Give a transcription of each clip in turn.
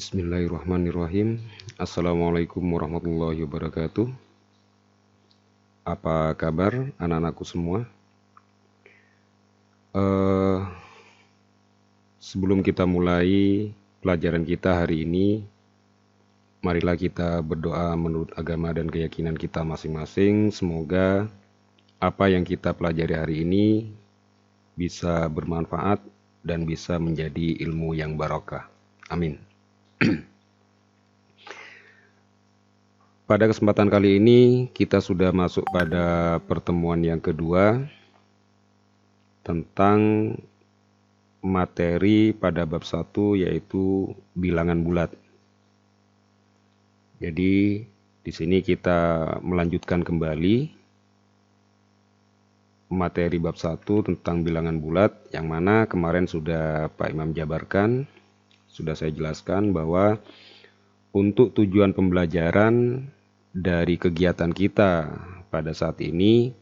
Bismillahirrahmanirrahim. Assalamualaikum warahmatullahi wabarakatuh. Apa kabar anak-anakku semua? Sebelum kita mulai pelajaran kita hari ini, marilah kita berdoa menurut agama dan keyakinan kita masing-masing. Semoga apa yang kita pelajari hari ini bisa bermanfaat dan bisa menjadi ilmu yang barokah. Amin. Pada kesempatan kali ini kita sudah masuk pada pertemuan yang kedua tentang materi pada bab 1, yaitu bilangan bulat. Jadi di sini kita melanjutkan kembali materi bab 1 tentang bilangan bulat, yang mana kemarin sudah Pak Imam jabarkan, sudah saya jelaskan bahwa untuk tujuan pembelajaran dari kegiatan kita pada saat ini,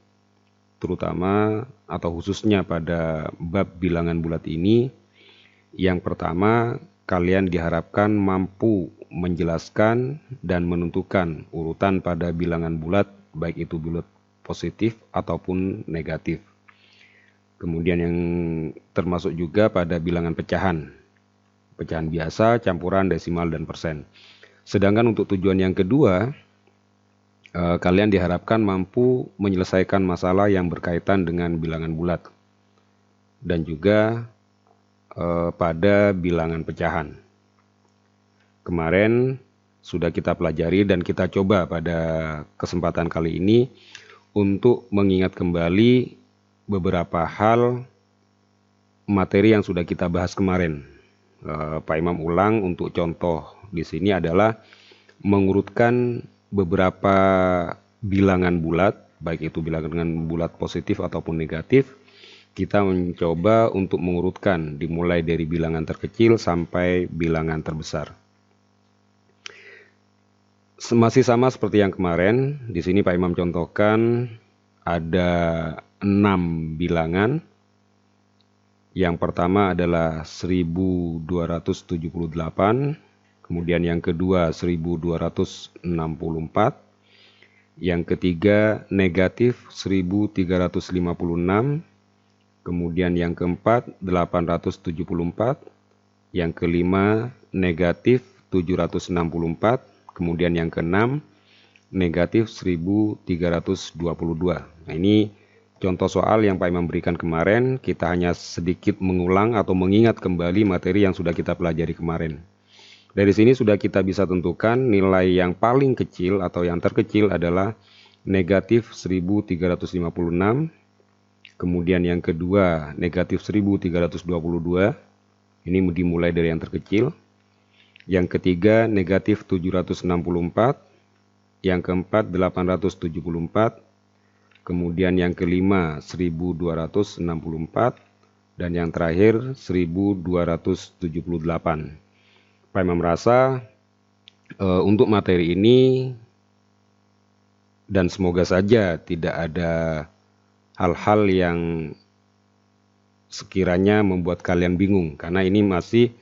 terutama atau khususnya pada bab bilangan bulat ini, yang pertama kalian diharapkan mampu menjelaskan dan menentukan urutan pada bilangan bulat, baik itu bulat positif ataupun negatif. Kemudian yang termasuk juga pada bilangan pecahan biasa, campuran, desimal, dan persen. Sedangkan untuk tujuan yang kedua, kalian diharapkan mampu menyelesaikan masalah yang berkaitan dengan bilangan bulat dan juga pada bilangan pecahan. Kemarin sudah kita pelajari dan kita coba pada kesempatan kali ini untuk mengingat kembali beberapa hal materi yang sudah kita bahas kemarin. Pak Imam ulang untuk contoh di sini adalah mengurutkan beberapa bilangan bulat, baik itu bilangan bulat positif ataupun negatif. Kita mencoba untuk mengurutkan dimulai dari bilangan terkecil sampai bilangan terbesar. Masih sama seperti yang kemarin, di sini Pak Imam contohkan ada 6 bilangan. Yang pertama adalah 1278, kemudian yang kedua 1264, yang ketiga negatif 1356, kemudian yang keempat 874, yang kelima negatif 764, kemudian yang keenam negatif 1322. Nah, ini contoh soal yang Pak Imam berikan kemarin. Kita hanya sedikit mengulang atau mengingat kembali materi yang sudah kita pelajari kemarin. Dari sini sudah kita bisa tentukan nilai yang paling kecil atau yang terkecil adalah negatif 1356. Kemudian yang kedua negatif 1322. Ini dimulai dari yang terkecil. Yang ketiga negatif 764. Yang keempat 874. Kemudian yang kelima 1264, dan yang terakhir 1278. Pak Imam merasa untuk materi ini, dan semoga saja tidak ada hal-hal yang sekiranya membuat kalian bingung, karena ini masih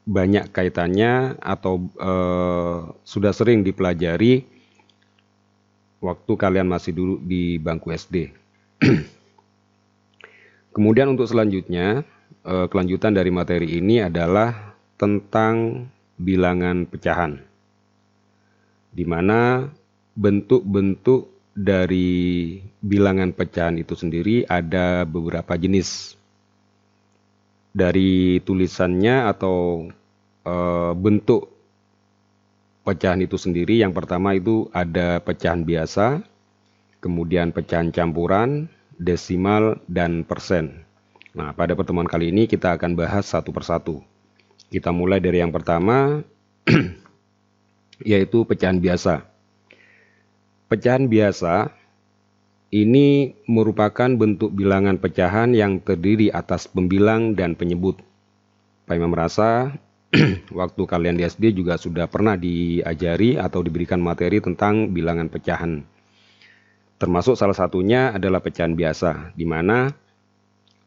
banyak kaitannya atau sudah sering dipelajari waktu kalian masih dulu di bangku SD. Kemudian untuk selanjutnya, kelanjutan dari materi ini adalah tentang bilangan pecahan, di mana bentuk-bentuk dari bilangan pecahan itu sendiri ada beberapa jenis. Dari tulisannya atau bentuk pecahan itu sendiri, yang pertama itu ada pecahan biasa, kemudian pecahan campuran, desimal, dan persen. Nah, pada pertemuan kali ini kita akan bahas satu persatu. Kita mulai dari yang pertama, yaitu pecahan biasa. Pecahan biasa ini merupakan bentuk bilangan pecahan yang terdiri atas pembilang dan penyebut. Pak Imam merasa waktu kalian di SD juga sudah pernah diajari atau diberikan materi tentang bilangan pecahan. Termasuk salah satunya adalah pecahan biasa, di mana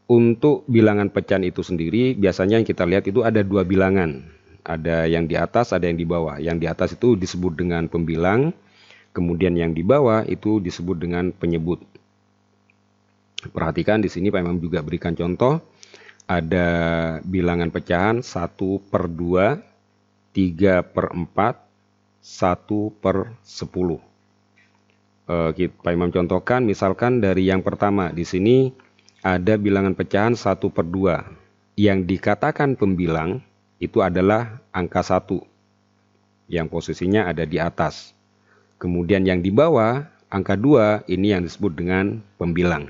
untuk bilangan pecahan itu sendiri biasanya yang kita lihat itu ada dua bilangan. Ada yang di atas, ada yang di bawah. Yang di atas itu disebut dengan pembilang, kemudian yang di bawah itu disebut dengan penyebut. Perhatikan di sini Pak Imam juga berikan contoh. Ada bilangan pecahan 1/2, 3/4, 1/10. Pak Imam contohkan, misalkan dari yang pertama di sini ada bilangan pecahan 1/2. Yang dikatakan pembilang itu adalah angka 1 yang posisinya ada di atas. Kemudian yang di bawah angka 2 ini yang disebut dengan pembilang.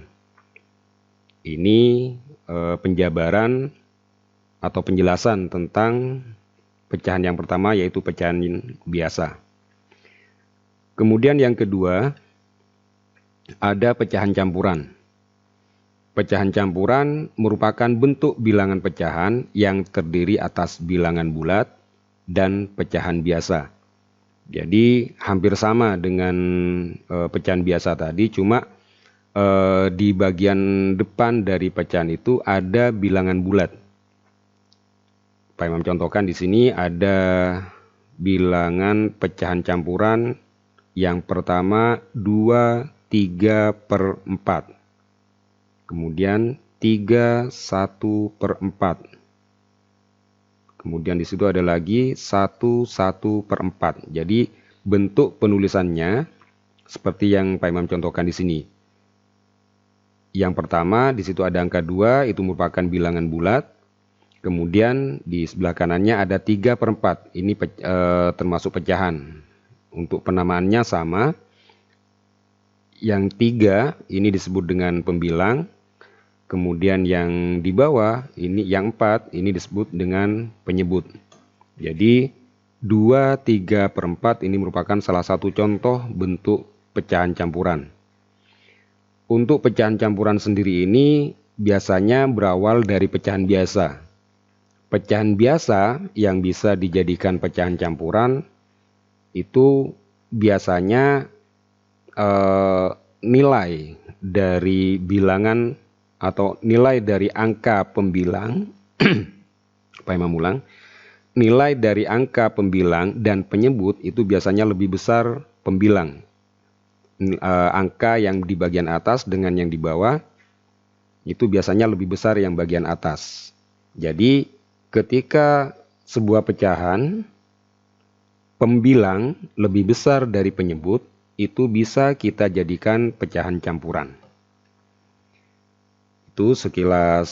Ini penjabaran atau penjelasan tentang pecahan yang pertama, yaitu pecahan biasa. Kemudian yang kedua, ada pecahan campuran. Pecahan campuran merupakan bentuk bilangan pecahan yang terdiri atas bilangan bulat dan pecahan biasa. Jadi hampir sama dengan pecahan biasa tadi, cuma di bagian depan dari pecahan itu ada bilangan bulat. Pak Imam contohkan di sini ada bilangan pecahan campuran yang pertama 2, 3/4. Kemudian 3, 1/4. Kemudian di situ ada lagi 1, 1/4. Jadi bentuk penulisannya seperti yang Pak Imam contohkan di sini. Yang pertama di situ ada angka 2, itu merupakan bilangan bulat. Kemudian di sebelah kanannya ada 3/4. Ini termasuk pecahan. Untuk penamaannya sama. Yang 3 ini disebut dengan pembilang. Kemudian yang di bawah ini, yang 4 ini disebut dengan penyebut. Jadi 2, 3/4 ini merupakan salah satu contoh bentuk pecahan campuran. Untuk pecahan campuran sendiri ini biasanya berawal dari pecahan biasa. Pecahan biasa yang bisa dijadikan pecahan campuran itu biasanya nilai dari bilangan atau nilai dari angka pembilang, Pak Imam ulang, nilai dari angka pembilang dan penyebut itu biasanya lebih besar pembilang. Angka yang di bagian atas dengan yang di bawah itu biasanya lebih besar yang bagian atas. Jadi ketika sebuah pecahan pembilang lebih besar dari penyebut, itu bisa kita jadikan pecahan campuran. Itu sekilas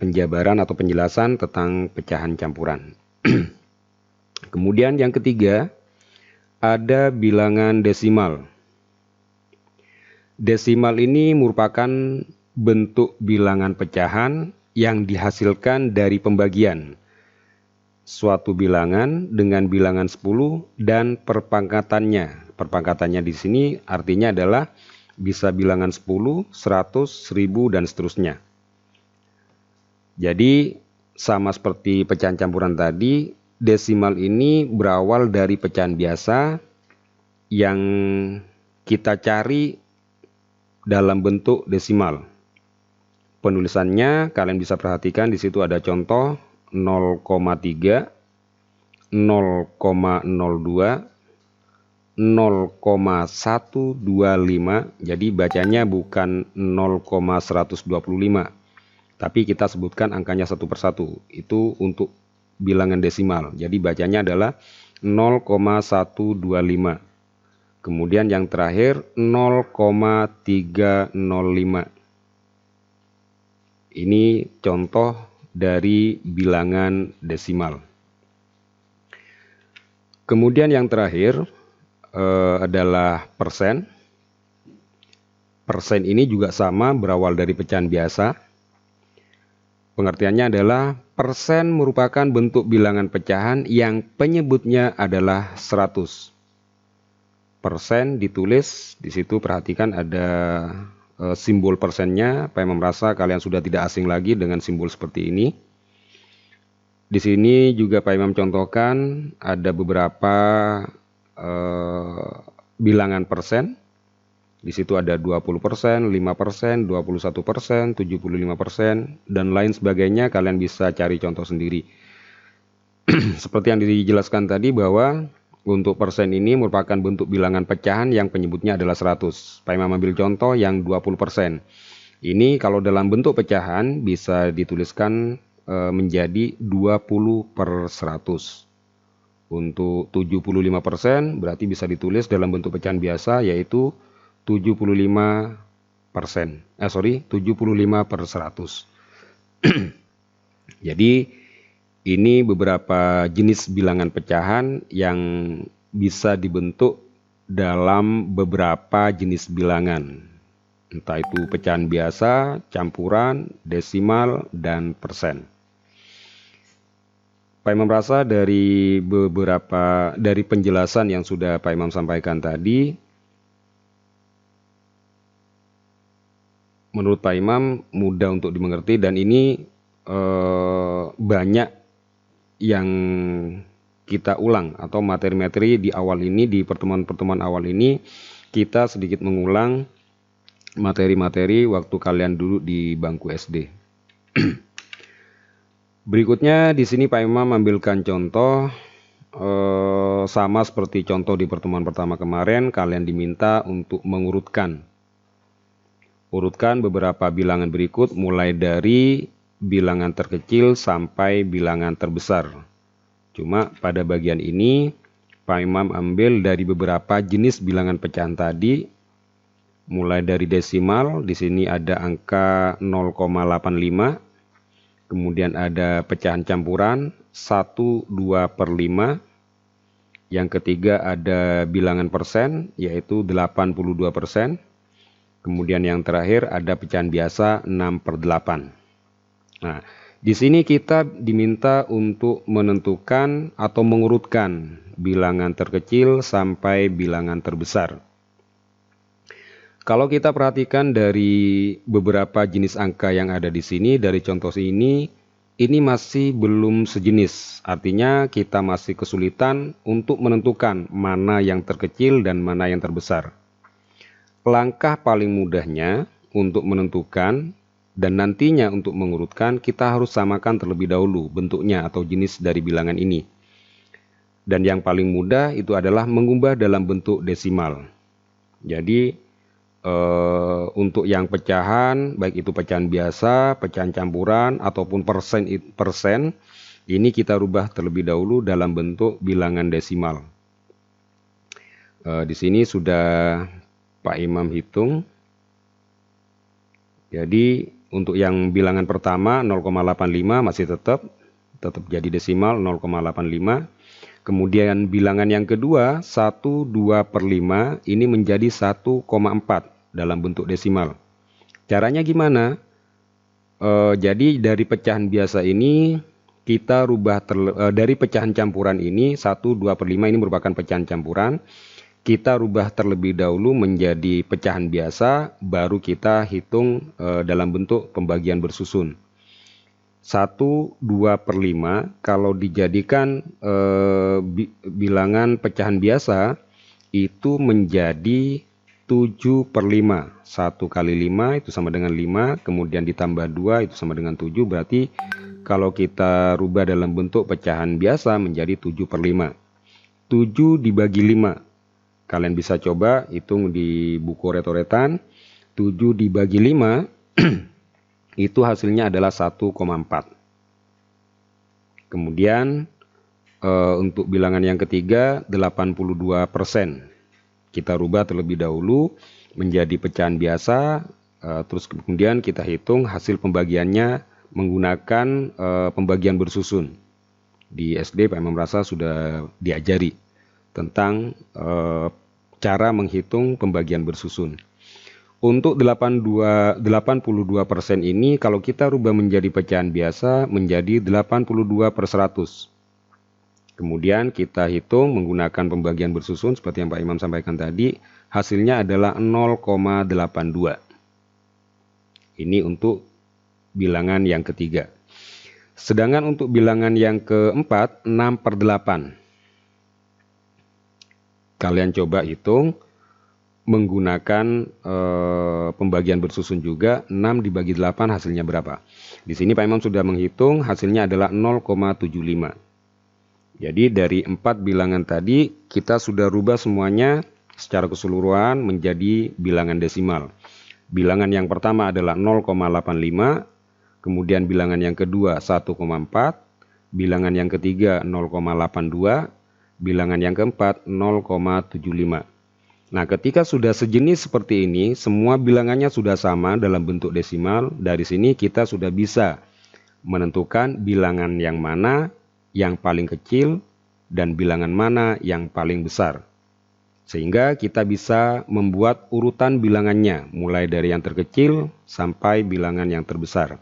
penjabaran atau penjelasan tentang pecahan campuran. Kemudian yang ketiga, ada bilangan desimal. Desimal ini merupakan bentuk bilangan pecahan yang dihasilkan dari pembagian suatu bilangan dengan bilangan 10 dan perpangkatannya. Perpangkatannya di sini artinya adalah bisa bilangan 10, 100, 1000 dan seterusnya. Jadi sama seperti pecahan campuran tadi, desimal ini berawal dari pecahan biasa yang kita cari dalam bentuk desimal. Penulisannya kalian bisa perhatikan di situ ada contoh 0,3, 0,02, 0,125. Jadi bacanya bukan 0,125, tapi kita sebutkan angkanya satu persatu. Itu untuk bilangan desimal. Jadi bacanya adalah 0,125. Kemudian yang terakhir 0,305. Ini contoh dari bilangan desimal. Kemudian yang terakhir adalah persen. Persen ini juga sama, berawal dari pecahan biasa. Pengertiannya adalah persen merupakan bentuk bilangan pecahan yang penyebutnya adalah 100. Persen ditulis di situ, perhatikan ada simbol persennya. Pak Imam merasa kalian sudah tidak asing lagi dengan simbol seperti ini. Di sini juga Pak Imam contohkan ada beberapa bilangan persen. Di situ ada 20%, 5%, 21%, 75%, dan lain sebagainya. Kalian bisa cari contoh sendiri. seperti yang dijelaskan tadi bahwa untuk persen ini merupakan bentuk bilangan pecahan yang penyebutnya adalah 100. Pak Imam ambil contoh yang 20%. Ini kalau dalam bentuk pecahan bisa dituliskan menjadi 20/100. Untuk 75% berarti bisa ditulis dalam bentuk pecahan biasa yaitu 75%. 75/100. Jadi ini beberapa jenis bilangan pecahan yang bisa dibentuk dalam beberapa jenis bilangan. Entah itu pecahan biasa, campuran, desimal, dan persen. Pak Imam rasa dari penjelasan yang sudah Pak Imam sampaikan tadi, menurut Pak Imam mudah untuk dimengerti dan ini banyak yang kita ulang atau materi-materi di awal ini, di pertemuan-pertemuan awal ini kita sedikit mengulang materi-materi waktu kalian dulu di bangku SD. Berikutnya di sini Pak Imam ambilkan contoh sama seperti contoh di pertemuan pertama kemarin, kalian diminta untuk urutkan beberapa bilangan berikut mulai dari bilangan terkecil sampai bilangan terbesar. Cuma pada bagian ini Pak Imam ambil dari beberapa jenis bilangan pecahan tadi, mulai dari desimal. Di sini ada angka 0,85, kemudian ada pecahan campuran 1/2/5, yang ketiga ada bilangan persen yaitu 82%, kemudian yang terakhir ada pecahan biasa 6/8. Nah, di sini kita diminta untuk menentukan atau mengurutkan bilangan terkecil sampai bilangan terbesar. Kalau kita perhatikan dari beberapa jenis angka yang ada di sini, dari contoh ini masih belum sejenis. Artinya kita masih kesulitan untuk menentukan mana yang terkecil dan mana yang terbesar. Langkah paling mudahnya untuk menentukan dan nantinya untuk mengurutkan, kita harus samakan terlebih dahulu bentuknya atau jenis dari bilangan ini. Dan yang paling mudah itu adalah mengubah dalam bentuk desimal. Jadi untuk yang pecahan, baik itu pecahan biasa, pecahan campuran, ataupun persen, ini kita rubah terlebih dahulu dalam bentuk bilangan desimal. Di sini sudah Pak Imam hitung. Jadi untuk yang bilangan pertama 0,85 masih tetap jadi desimal 0,85. Kemudian bilangan yang kedua 1/2/5 ini menjadi 1,4 dalam bentuk desimal. Caranya gimana? Jadi dari pecahan biasa ini kita rubah dari pecahan campuran ini 1/2/5 ini merupakan pecahan campuran. Kita rubah terlebih dahulu menjadi pecahan biasa, baru kita hitung dalam bentuk pembagian bersusun. 1/2/5 kalau dijadikan bilangan pecahan biasa itu menjadi 7/5. 1 kali 5 itu sama dengan 5, kemudian ditambah 2 itu sama dengan 7, berarti kalau kita rubah dalam bentuk pecahan biasa menjadi 7/5. 7 dibagi 5. Kalian bisa coba hitung di buku retoretan. 7 dibagi 5 itu hasilnya adalah 1,4. Kemudian untuk bilangan yang ketiga 82%. Kita rubah terlebih dahulu menjadi pecahan biasa, terus kemudian kita hitung hasil pembagiannya menggunakan pembagian bersusun. Di SD Pak Imam rasa sudah diajari tentang cara menghitung pembagian bersusun. Untuk 82% ini kalau kita rubah menjadi pecahan biasa menjadi 82/100. Kemudian kita hitung menggunakan pembagian bersusun seperti yang Pak Imam sampaikan tadi, hasilnya adalah 0,82. Ini untuk bilangan yang ketiga. Sedangkan untuk bilangan yang keempat 6/8. Kalian coba hitung menggunakan pembagian bersusun juga. 6 dibagi 8 hasilnya berapa? Di sini Pak Imam sudah menghitung, hasilnya adalah 0,75. Jadi dari 4 bilangan tadi kita sudah rubah semuanya secara keseluruhan menjadi bilangan desimal. Bilangan yang pertama adalah 0,85, kemudian bilangan yang kedua 1,4, bilangan yang ketiga 0,82, bilangan yang keempat 0,75. Nah, ketika sudah sejenis seperti ini, semua bilangannya sudah sama dalam bentuk desimal. Dari sini kita sudah bisa menentukan bilangan yang mana yang paling kecil dan bilangan mana yang paling besar. Sehingga kita bisa membuat urutan bilangannya mulai dari yang terkecil sampai bilangan yang terbesar.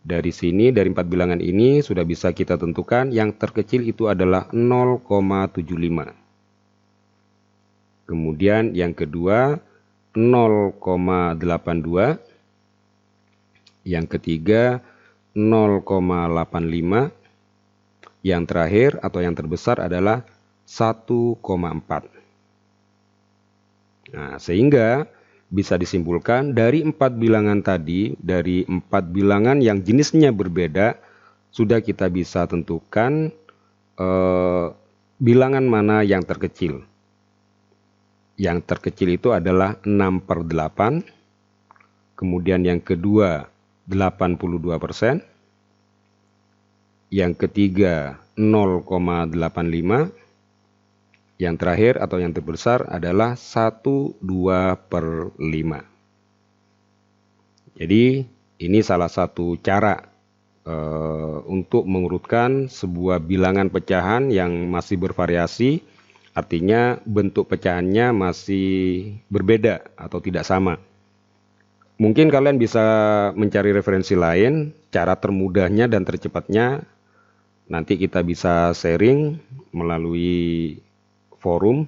Dari sini, dari 4 bilangan ini sudah bisa kita tentukan yang terkecil itu adalah 0,75. Kemudian yang kedua 0,82. Yang ketiga 0,85. Yang terakhir atau yang terbesar adalah 1,4. Nah, sehingga bisa disimpulkan dari 4 bilangan tadi, dari 4 bilangan yang jenisnya berbeda, sudah kita bisa tentukan bilangan mana yang terkecil. Yang terkecil itu adalah 6/8. Kemudian yang kedua 82%. Yang ketiga 0,85. Yang terakhir atau yang terbesar adalah 1/2/5. Jadi ini salah satu cara untuk mengurutkan sebuah bilangan pecahan yang masih bervariasi. Artinya bentuk pecahannya masih berbeda atau tidak sama. Mungkin kalian bisa mencari referensi lain, cara termudahnya dan tercepatnya. Nanti kita bisa sharing melalui forum.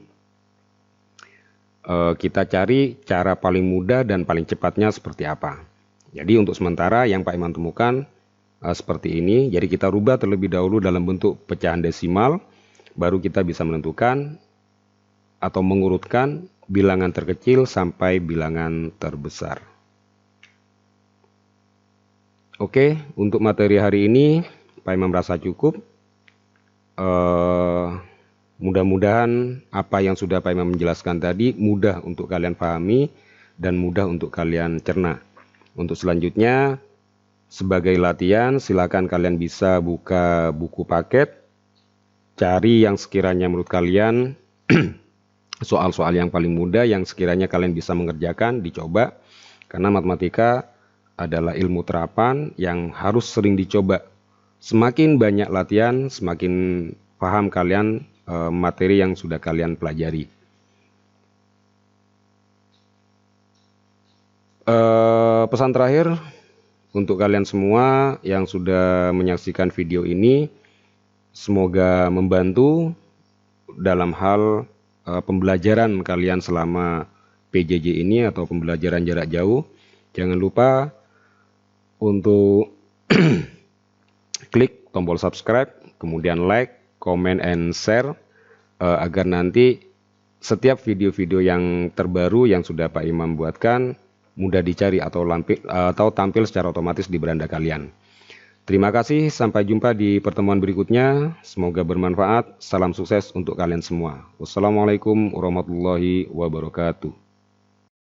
Kita cari cara paling mudah dan paling cepatnya seperti apa. Jadi untuk sementara yang Pak Iman temukan seperti ini. Jadi kita rubah terlebih dahulu dalam bentuk pecahan desimal. Baru kita bisa menentukan atau mengurutkan bilangan terkecil sampai bilangan terbesar. Oke, untuk materi hari ini Pak Imam merasa cukup. Mudah-mudahan apa yang sudah Pak Imam menjelaskan tadi mudah untuk kalian pahami dan mudah untuk kalian cerna. Untuk selanjutnya, sebagai latihan, silakan kalian bisa buka buku paket, cari yang sekiranya menurut kalian soal-soal yang paling mudah yang sekiranya kalian bisa mengerjakan, dicoba. Karena matematika adalah ilmu terapan yang harus sering dicoba. Semakin banyak latihan, semakin paham kalian materi yang sudah kalian pelajari. Pesan terakhir untuk kalian semua yang sudah menyaksikan video ini, semoga membantu dalam hal pembelajaran kalian selama PJJ ini atau pembelajaran jarak jauh. Jangan lupa untuk klik tombol subscribe, kemudian like, comment, and share agar nanti setiap video-video yang terbaru yang sudah Pak Imam buatkan mudah dicari atau tampil secara otomatis di beranda kalian. Terima kasih, sampai jumpa di pertemuan berikutnya. Semoga bermanfaat. Salam sukses untuk kalian semua. Wassalamualaikum warahmatullahi wabarakatuh.